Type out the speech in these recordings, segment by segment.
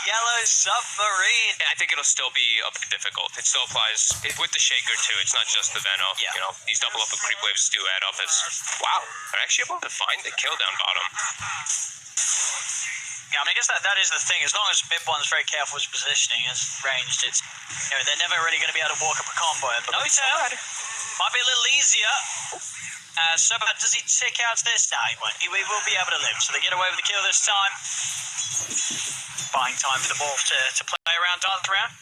yellow submarine. Yeah, I think it'll still be a bit difficult. It still applies with the shaker too. It's not just the Veno. Yeah. You know, these double up and creep waves do add up. Wow, they're actually able to find the kill down bottom. Yeah, I mean, I guess that is the thing. As long as Mid-One's very careful with his positioning, it's ranged, it's, you know, they're never really going to be able to walk up a combo. No tell. Might be a little easier. So bad. Does he tick out this? Nah, he won't. He will be able to live. So they get away with the kill this time. Buying time for the Morph to play around, dance around.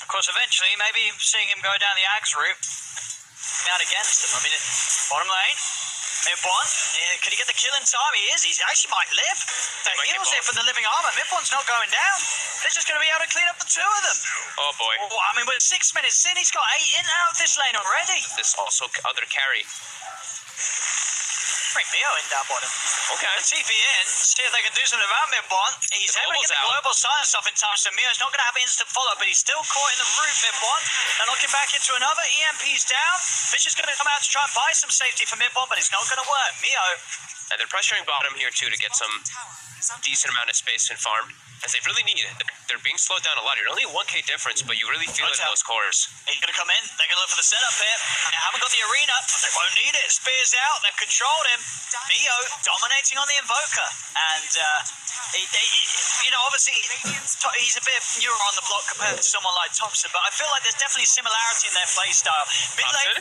Of course, eventually, maybe seeing him go down the Ags route, out against him. I mean, bottom lane. Mid-One, could he get the kill in time? He is. He actually might live. The heals it for the living armor. Mid-One's not going down. They're just going to be able to clean up the two of them. Oh, boy. Oh, I mean, with 6 minutes in, he's got 8 in and out of this lane already. This also other carry. Bring Mio in down bottom. Okay. The TP in, see if they can do something about Mid-One. He's able to get the global silence off in time, so Mio's not going to have instant follow, but he's still caught in the root, Mid-One. They're knocking back into another. EMP's down. Fish is going to come out to try and buy some safety for Mid-One, but it's not going to work. Mio. And they're pressuring bottom here, too, to get some decent amount of space and farm, as they really need it. They're being slowed down a lot. You're only a 1K difference, but you really feel it in those cores. He's going to come in. They're going to look for the setup here. They haven't got the arena. They won't need it. Spears out. They've controlled him. Mio dominating on the Invoker. And, you know, obviously, he's a bit newer on the block compared to someone like Thompson, but I feel like there's definitely similarity in their play style. Mid lane,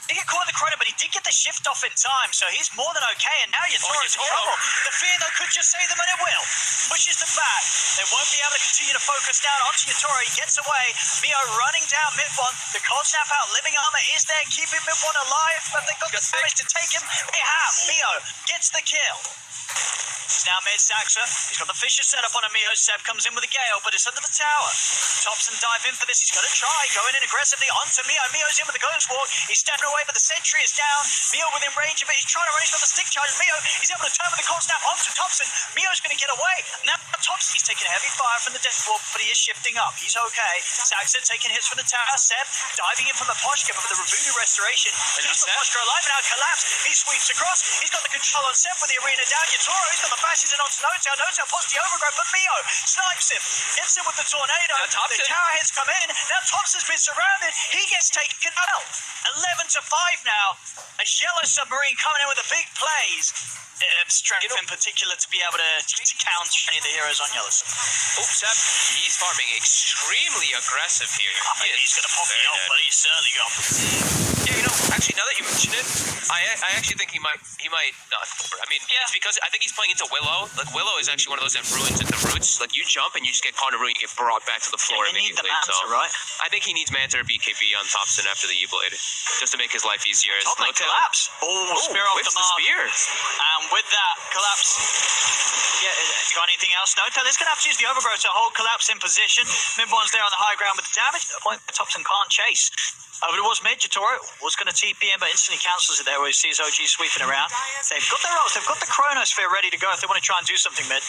he didn't get caught in the corner, but he did get the shift off in time, so he's more than okay, and now Yatoro's in trouble. The fear, though, could just save them, and it will. Pushes them back. They won't be able to continue to focus down onto Yatoro. He gets away. Mio running down Mid-One. The cold snap out. Living armor is there, keeping Mid-One alive, but they got the damage to take him. They have. Mio gets the kill. It's now mid-Saxa. He's got the Fisher set up on a Mio. Seb comes in with a Gale, but it's under the tower. Thompson dive in for this. He's going to try. Going in aggressively onto Mio. Mio's in with the Ghost Walk. He's stepping away, but the sentry is down. Mio within range of it. He's trying to range on the stick charge. Mio, he's able to turn with the cold snap onto Thompson. Mio's going to get away. Now Thompson, he's taking heavy fire from the Death Walk, but he is shifting up. He's okay. Saxa taking hits from the tower. Seb diving in from the Poshka, but with the Revoodoo restoration. He's the Poshka alive now. Collapse. He sweeps across. He's got the control on Seb with the arena down. Yatoro, he's got the fashes in onto No-Tail. No-Tail pops the overgrowth, but Mio snipes him. Hits him with the tornado. The tower heads come in. Now Thompson's been surrounded. He gets taken out. 11-5 now. A yellow submarine coming in with the big plays. Strength in particular to be able to counter any of the heroes on yellow. Oh, Seb, he's farming extremely aggressive here. He's going to pop it out, but he's certainly gone. Yeah, you know, actually, now that you mention it, I actually think he might not. I mean, it's because I think he's playing into Willow. Like, Willow is actually one of those that ruins at the roots. Like, you jump and you just get caught in a root, you get brought back to the floor immediately. So right? I think he needs Manta or BKB on Thompson after the E-Blade, just to make his life easier. Top lane collapse. Oh, spear off the mark. Spear. And with that, collapse. Yeah, you got anything else? No, they're going to have to use the overgrowth to hold collapse in position. Mid-One's there on the high ground with the damage. At the point Thompson can't chase. But it was mid. Yatoro was going to TP in, but instantly cancels it there where he sees OG sweeping around. They've got their ults. They've got the Chronosphere ready to go if they want to try and do something mid.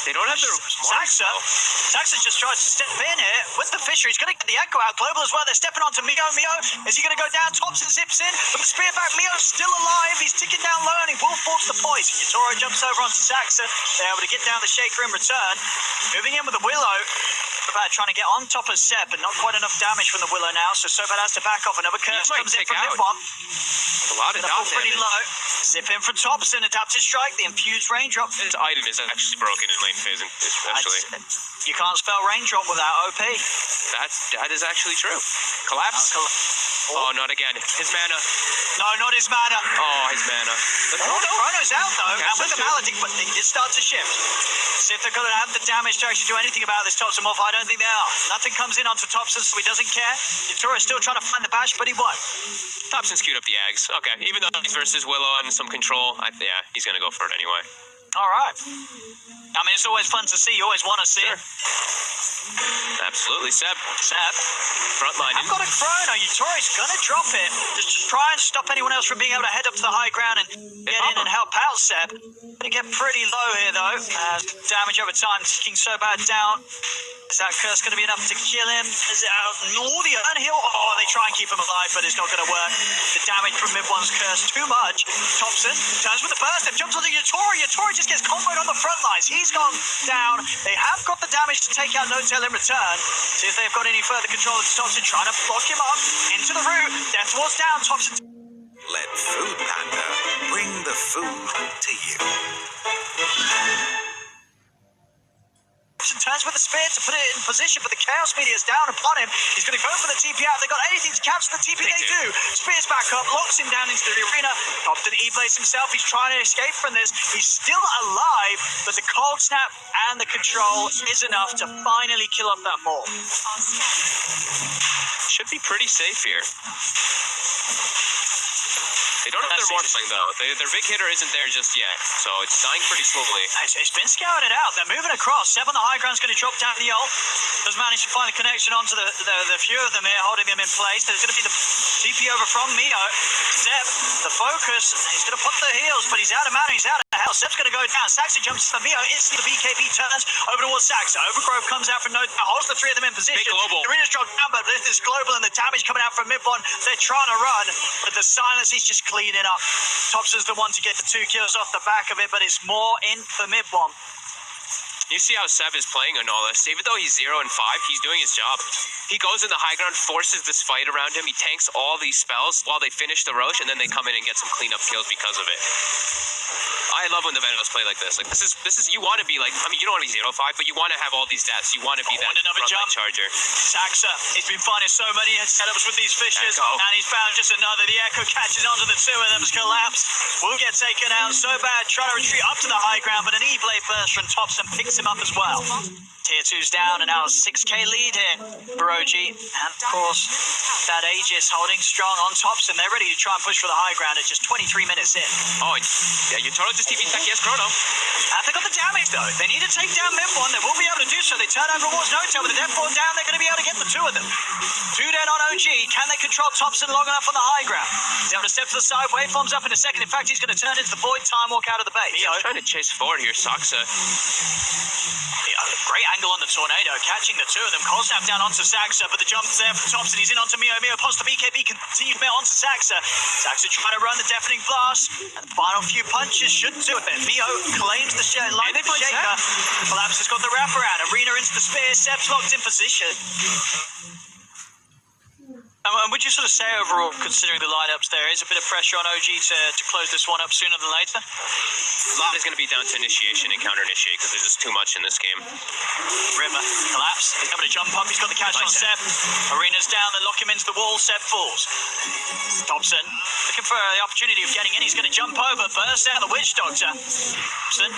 They don't have their Saxa's just tried to step in here with the Fisher. He's going to get the Echo out. Global as well. They're stepping onto Mio. Mio, is he going to go down? Thompson zips in with the spear back. Mio's still alive. He's ticking down low and he will force the poison. Yatoro jumps over onto Saxa. They're able to get down the Shaker in return. Moving in with the Willow. Sobat trying to get on top of Seb, but not quite enough damage from the Willow now, so Sobat has to back off. Another curse comes in from Mid-One. A lot of damage. Pretty low. Zip in from Thompson, adapted strike, the infused raindrop. His item is actually broken in lane phase, especially. You can't spell raindrop without OP. That is actually true. Collapse. Oh, not again. His mana. No, not his mana. Oh, his mana. Chrono's out though, and with the Maledict, but they did start to shift. See if they're going to have the damage to actually do anything about this Thompson Morph. I don't think they are. Nothing comes in onto Thompson, so he doesn't care. Yatoro's still trying to find the bash, but he won't. Thompson's queued up the Ags. Okay, even though he's versus Willow and some control, yeah, he's going to go for it anyway. All right. I mean, it's always fun to see. You always want to see it. Absolutely. Seb. Frontline. I've got a Chrono. Yatoro's going to drop it. Just to try and stop anyone else from being able to head up to the high ground and get in and help out Seb. Going to get pretty low here, though. Damage over time, ticking so bad down. Is that curse going to be enough to kill him? Is it the unheal? Oh, they try and keep him alive, but it's not going to work. The damage from Mid-One's curse too much. Thompson turns with the burst. Jumps onto Yatoro. Yatoro just gets comboed on the front lines. He's gone down. They have got the damage to take out No-Tail in return. See if they've got any further control of Thompson, trying to block him up into the root. Death Ward's down. Thompson. Let Food Panda bring the food to you. Turns with the spear to put it in position, but the Chaos Meteor is down upon him. He's going to go for the TP out. They've got anything to cancel the TP. They do. Spears back up, locks him down into the arena. Thompson E-Blaze himself. He's trying to escape from this. He's still alive, but the cold snap and the control is enough to finally kill off that Maul. Should be pretty safe here. They don't have their Morphling though. Their big hitter isn't there just yet, so it's dying pretty slowly. It's been scouted out. They're moving across. Seb on the high ground's going to drop down the ult. Does manage to find the connection onto the few of them here, holding them in place. There's going to be the TP over from Mio. Seb, the focus. He's going to put the heals, but he's out of mana. He's out of health. Seb's going to go down. Saxa jumps to Mio. Instantly, the BKB turns over towards Saxa. Overgrowth comes out from No. Holds the three of them in position. Big global. The arena's dropped down, but this is global, and the damage coming out from Midbon. They're trying to run, but the silence is just cleaning up. Thompson's the one to get the 2 kills off the back of it, but it's more in for Midbon. You see how Seb is playing on all this. Even though he's 0 and 5, he's doing his job. He goes in the high ground, forces this fight around him. He tanks all these spells while they finish the Roche, and then they come in and get some cleanup kills because of it. I love when the Venomous play like this. Like this is you want to be like, I mean, you don't want to be 0-5, but you want to have all these deaths. You want to be that another jump charger. Saxa, he's been finding so many setups with these fishes, Echo. and he's found just another. The Echo catches onto the two of them, collapse. Will get taken out so bad, trying to retreat up to the high ground, but an E-Blade burst from Thompson picks him up as well. Tier 2's down, and now a 6k lead here for OG. And of course, that Aegis holding strong on Thompson. They're ready to try and push for the high ground at just 23 minutes in. Oh, yeah, you totally just TP tech, yes, Chrono. And they got the damage, though. They need to take down Midbon. They will be able to do so. They turn over towards No-Tail. With the Death Ward down, they're going to be able to get the 2 of them. 2 dead on OG. Can they control Thompson long enough on the high ground? He's able to step to the side. Waveforms up in a second. In fact, he's going to turn into the Void Time Walk out of the base. He's trying to chase forward here, Saxa. Great angle on the Tornado, catching the 2 of them. Cold snap down onto Saxa, but the jump's there for Thompson. He's in onto Mio. Mio pops the BKB, continues Mio onto Saxa. Saxa trying to run the deafening blast, and the final few punches should do it. Mio claims the line for Shaker. Collapse has got the wraparound. Arena into the spear. Seb's locked in position. And would you sort of say overall, considering the lineups there, is a bit of pressure on OG to close this one up sooner than later? A lot is going to be down to initiation and counter-initiate because there's just too much in this game. River, collapse. He's able to jump up. He's got the catch on Seb. Arena's down. They lock him into the wall. Seb falls. Thompson looking for the opportunity of getting in. He's going to jump over. Burst out the Witch Doctor. Thompson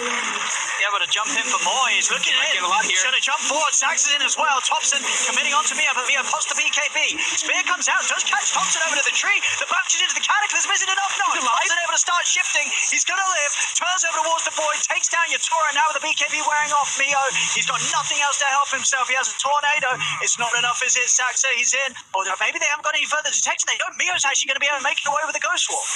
able to jump in for more. He's looking in. Get a lot here. He's going to jump forward. Sax is in as well. Thompson committing onto Mio, but Mio pops the BKB. Spear comes out. Does catch Thompson over to the tree. The batches into the Cataclysm. Is it enough? No. Thompson able to start shifting. He's going to live. Turns over towards the Void. Takes down Yatora. Now with the BKB wearing off Mio. He's got nothing else to help himself. He has a Tornado. It's not enough, is it? Saxa, he's in. Or maybe they haven't got any further detection. They don't. Mio's actually going to be able to make it away with the Ghost Wall.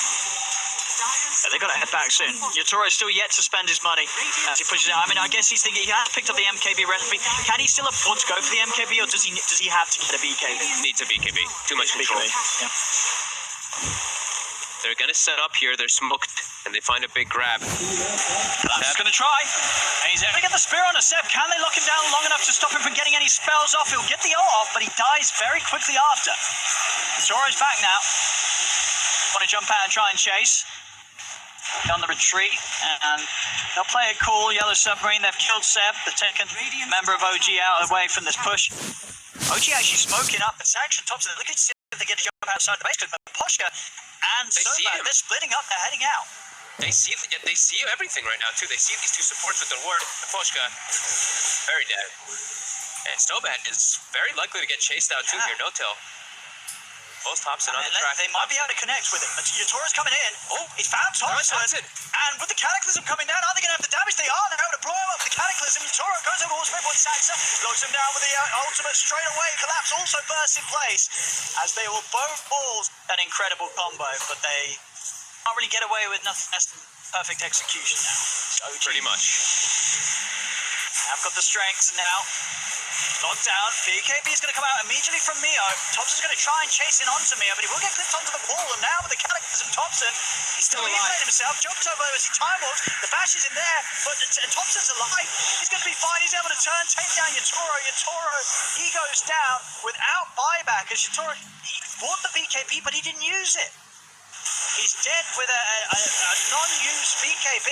Yeah, they've got to head back soon. Yatora is still yet to spend his money as he pushes out. I mean, I guess he's thinking he has picked up the MKB recipe. Can he still afford to go for the MKB, or does he have to get a BKB? Needs a BKB. Too much control. Yeah. They're going to set up here. They're smoked, and they find a big grab. Seb's going to try. And he's able to get the spear on a Seb. Can they lock him down long enough to stop him from getting any spells off? He'll get the ult off, but he dies very quickly after. Yatora's back now. Want to jump out and try and chase. On the retreat, and they'll play it cool. Yellow Submarine, they've killed Seb, the second member of OG out away from this push. OG actually smoking up, and Sax and Thompson, they're looking to see if they get to jump outside the base, because Poshka and Soba, they're splitting up, they're heading out. They see everything right now, too. They see these 2 supports with the ward. Poshka, very dead. And Stobat is very likely to get chased out, too, here. No-Tail. Both Thompson on the track. They might be able to connect with it. Yatora's coming in. Oh, he's found Thompson. And with the Cataclysm coming down, are they going to have the damage? They are. They're able to blow him up with the Cataclysm. Yatora goes over towards Midbon Saxa, locks him down with the ultimate straight away. Collapse also bursts in place as they will both balls an incredible combo, but they can't really get away with nothing less than perfect execution now. So pretty much. I've got the strength now. Locked down. BKB is going to come out immediately from Mio. Thompson's going to try and chase in onto Mio, but he will get clipped onto the wall. And now with the Cataclysm, Thompson, he's still alive himself. Jumps over as he time walks. The bash is in there, but Thompson's alive. He's going to be fine. He's able to turn, take down Yatoro. Yatoro, he goes down without buyback as Yatoro, he bought the BKB, but he didn't use it. He's dead with a non-used BKB.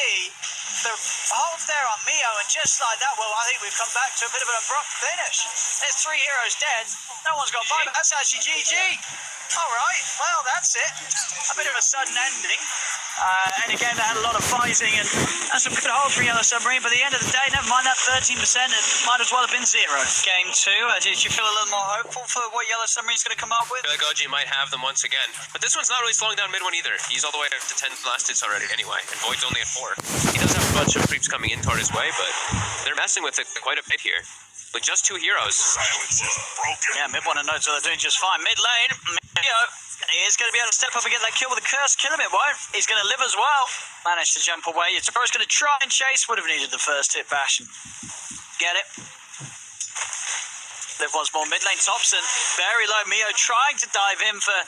The hold there on Mio, and just like that, well, I think we've come back to a bit of an abrupt finish. There's 3 heroes dead. No one's got buyback. That's actually GG. All right, well, that's it. A bit of a sudden ending. And a game that had a lot of fighting and some good holds for Yellow Submarine, but at the end of the day, never mind that 13%, it might as well have been 0. Game 2, did you feel a little more hopeful for what Yellow Submarine's going to come up with? I feel like OG might have them once again. But this one's not really slowing down mid one either. He's all the way up to 10 blast hits already anyway, and Void's only at 4. He does have a bunch of creeps coming in toward his way, but they're messing with it quite a bit here. With just 2 heroes. Silence is broken. Yeah, mid one and Nota, they're doing just fine. Mid lane, Mio, he's going to be able to step up and get that kill with a curse. Kill him, it won't. He's going to live as well. Managed to jump away. Yatoro's going to try and chase. Would have needed the first hit bash. And get it. Live once more. Mid lane, Thompson. Very low. Mio trying to dive in for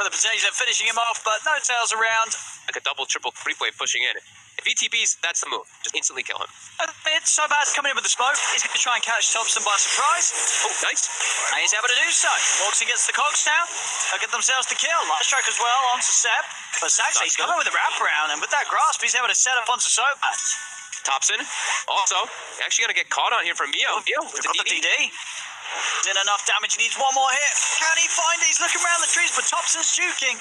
the potential of finishing him off, but no tails around. Like a double, triple creep wave pushing in. If he TPs, that's the move. Just instantly kill him. It's so bad coming in with the smoke. He's going to try and catch Thompson by surprise. Oh, nice. And he's able to do so. Walks and gets the cogs down. They'll get themselves the kill. Light strike as well onto Seb. But Saxon, he's coming with a wraparound, and with that grasp, he's able to set up onto Sobat. Thompson, also, actually going to get caught on here from Mio. Mio with the DD. Did enough damage, he needs one more hit. Can he find it? He's looking around the trees, but Thompson's juking.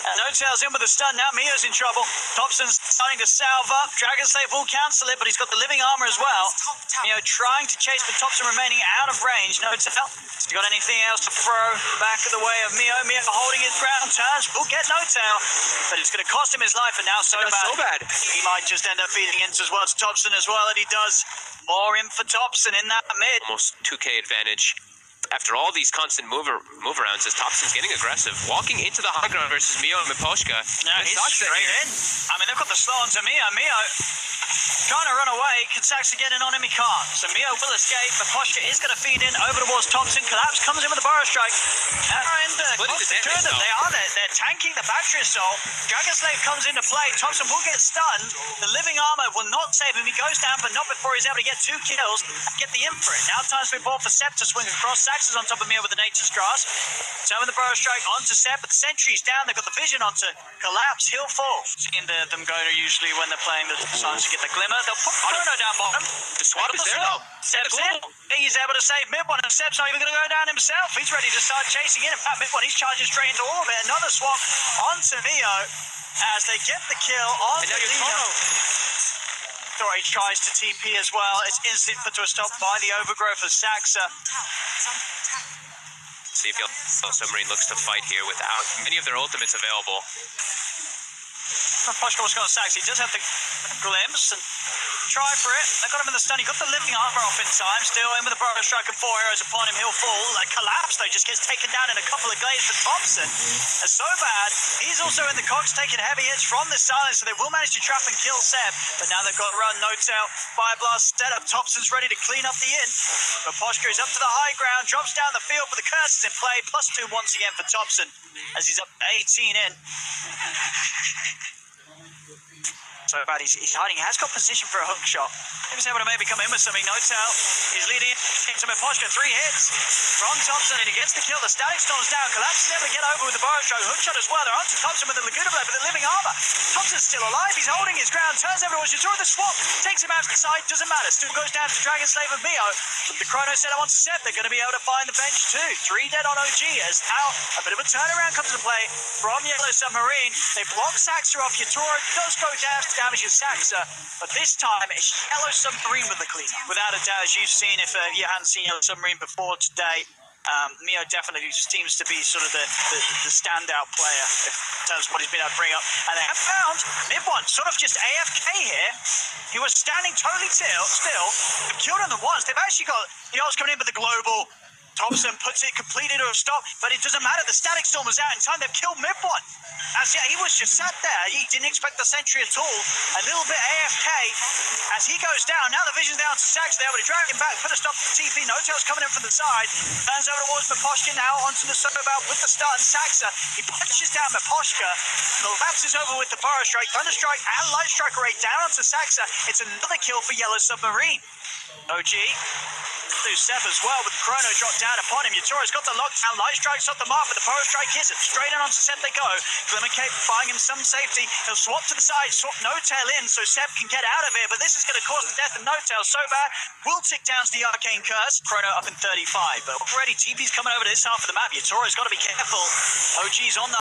And No Tails in with a stun, now Mio's in trouble. Thompson's starting to salve up. Dragon Slave will cancel it, but he's got the living armor as well. Mio trying to chase, but Thompson remaining out of range. No Tail, has he got anything else to throw back of the way of Mio? Mio holding his ground, turns, will get No Tail, but it's going to cost him his life, and now so bad. He might just end up feeding into as well to Thompson as well, and he does. More in for Thompson in that mid. Almost 2k advantage. After all these constant move arounds, as Thompson's getting aggressive, walking into the high ground versus Mio and Miposhka. No, he's straight in. I mean, they've got the slow onto Mio. Mio trying to run away. Can Saxon get in on him? He can't. So Mio will escape. Miposhka is going to feed in over towards Thompson. Collapse comes in with a Burrow Strike. And they're tanking the battery assault. Dragon Slave comes into play. Thompson will get stunned. The living armor will not save him. He goes down, but not before he's able to get 2 kills and get the imp for it. Now time's been bought for Sep to swing across. Saxon's on top of Mio with the Nature's Grasp. Turn with the Burrow Strike onto Sep, but the sentry's down. They've got the vision onto Collapse. He'll fall. Seeing them go to usually when they're playing the signs to get the glimmer. They'll put Bruno down bottom. The swap is there though. Sep's in. He's able to save mid one, and Sep's not even going to go down himself. He's ready to start chasing in. In fact, mid one, he's charging straight into all of it. Another swap onto Mio as they get the kill on the Dino. He tries to TP as well. It's instant put to a stop by the overgrowth of Saxa. See if Submarine looks to fight here without any of their ultimates available. Miposhka was going to Sax. He does have the glimpse and try for it. They got him in the stun. He got the living armor off in time. Still in with the Burrow Strike and 4 arrows upon him. He'll fall. Collapse though just gets taken down in a couple of glades for Thompson. It's so bad. He's also in the cogs taking heavy hits from the silence, so they will manage to trap and kill Seb. But now they've got to run No Tail. Fire Blast setup. Thompson's ready to clean up the inn. Miposhka is up to the high ground. Drops down the field, but the curse is in play. +2 once again for Thompson as he's up 18 in. So bad, he's hiding. He has got position for a hook shot. He was able to maybe come in with something. No Tail. He's leading into Miposhka. 3 hits from Thompson, and he gets the kill. The static storm's down. Collapse is able to get over with the Burrow Strike. Hook shot as well. They're onto Thompson with the Laguna Blade, but the living armor. Thompson's still alive. He's holding his ground. Turns everyone. Yatoro the swap. Takes him out to the side. Doesn't matter. Still goes down to Dragon Slave and Mio. The Chrono set up on Seb. They're going to be able to find the bench too. 3 dead on OG as now a bit of a turnaround comes into play from Yellow Submarine. They block Saxa off. Yatoro does go down to damage his Saxa, but this time it's Yellow Submarine with the cleanup. Without a doubt, as you've seen, if you hadn't seen Yellow Submarine before today, Mio definitely seems to be sort of the standout player in terms of what he's been able to bring up. And they have found mid-one sort of just AFK here. He was standing totally still. They've killed him the once. They've actually got the ults coming in with the global. Thompson puts it completely to a stop, but it doesn't matter. The Static Storm was out in time. They've killed mid one. As he was just sat there. He didn't expect the sentry at all. A little bit AFK as he goes down. Now the vision's down to Sax. They're able to drag him back, put a stop to the TP. No-Tail's coming in from the side. Turns over towards Miposhka now onto the Sobal with the stun. Saxa, he punches down Miposhka. Collapses over with the Burrow Strike. Thunder Strike and Light Strike Ray down onto Saxa. It's another kill for Yellow Submarine. OG through Seb as well with the Chrono drop down upon him. Yatoro's got the lockdown. Light Strike's off the mark, but the Burrow Strike hits it. Straight in onto Seb they go. Glimmer Cape buying him some safety. He'll swap to the side, swap No-Tail in so Seb can get out of it, but this is going to cause the death of No-Tail so bad. Will tick down to the Arcane Curse. Chrono up in 35, but already TP's coming over to this half of the map. Yatoro's got to be careful. OG's on the